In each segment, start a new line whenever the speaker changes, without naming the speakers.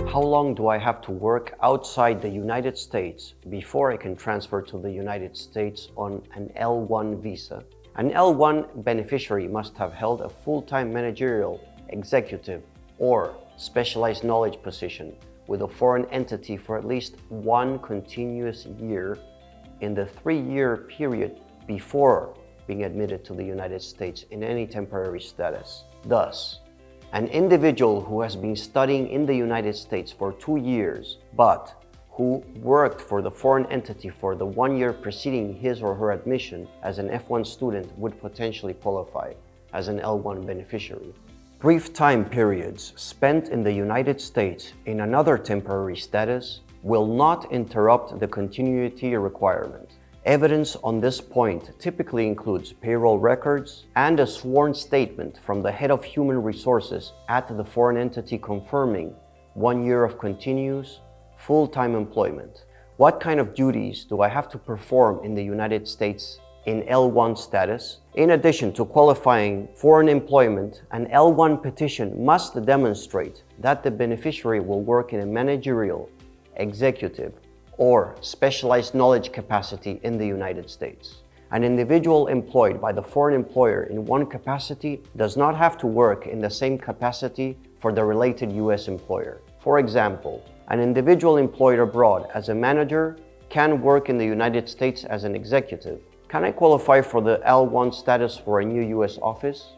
How long do I have to work outside the United States before I can transfer to the United States on an L-1 visa? An L-1 beneficiary must have held a full-time managerial, executive, or specialized knowledge position with a foreign entity for at least one continuous year in the 3-year period before being admitted to the United States in any temporary status. Thus, an individual who has been studying in the United States for 2 years, but who worked for the foreign entity for the 1 year preceding his or her admission as an F1 student would potentially qualify as an L1 beneficiary. Brief time periods spent in the United States in another temporary status will not interrupt the continuity requirement. Evidence on this point typically includes payroll records and a sworn statement from the head of human resources at the foreign entity confirming 1 year of continuous, full-time employment. What kind of duties do I have to perform in the United States in L1 status? In addition to qualifying foreign employment, an L1 petition must demonstrate that the beneficiary will work in a managerial, executive, or specialized knowledge capacity in the United States. An individual employed by the foreign employer in one capacity does not have to work in the same capacity for the related US employer. For example, an individual employed abroad as a manager can work in the United States as an executive. Can I qualify for the L1 status for a new US office?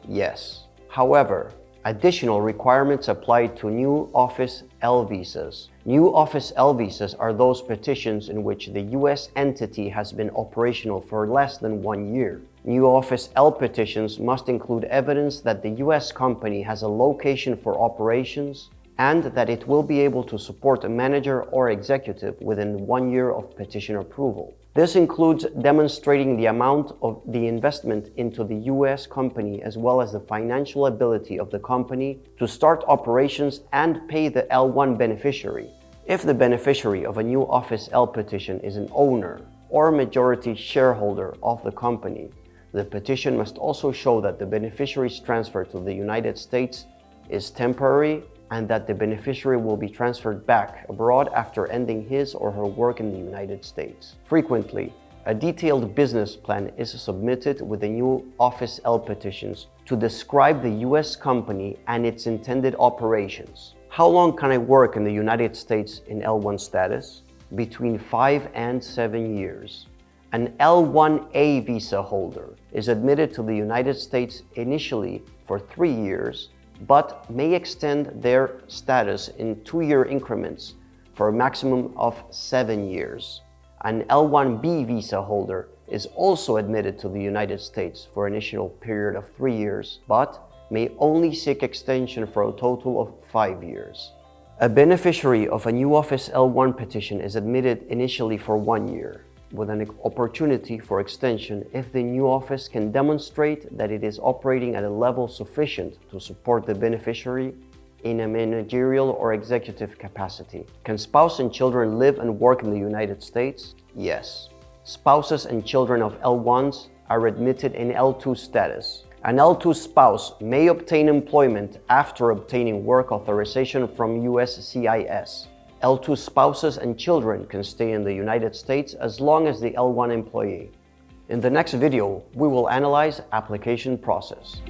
Yes. However, additional requirements apply to new office L visas. New office L visas are those petitions in which the US entity has been operational for less than 1 year. New office L petitions must include evidence that the US company has a location for operations and that it will be able to support a manager or executive within 1 year of petition approval. This includes demonstrating the amount of the investment into the US company as well as the financial ability of the company to start operations and pay the L1 beneficiary. If the beneficiary of a new Office L petition is an owner or majority shareholder of the company, the petition must also show that the beneficiary's transfer to the United States is temporary and that the beneficiary will be transferred back abroad after ending his or her work in the United States. Frequently, a detailed business plan is submitted with the new Office L petitions to describe the US company and its intended operations. How long can I work in the United States in L1 status? Between 5 and 7 years. An L1A visa holder is admitted to the United States initially for 3 years, but may extend their status in 2-year increments for a maximum of 7 years. An L1B visa holder is also admitted to the United States for an initial period of 3 years, but may only seek extension for a total of 5 years. A beneficiary of a new Office L1 petition is admitted initially for 1 year, with an opportunity for extension if the new office can demonstrate that it is operating at a level sufficient to support the beneficiary in a managerial or executive capacity. Can spouse and children live and work in the United States? Yes. Spouses and children of L1s are admitted in L2 status. An L2 spouse may obtain employment after obtaining work authorization from USCIS. L2 spouses and children can stay in the United States as long as the L1 employee. In the next video, we will analyze application process.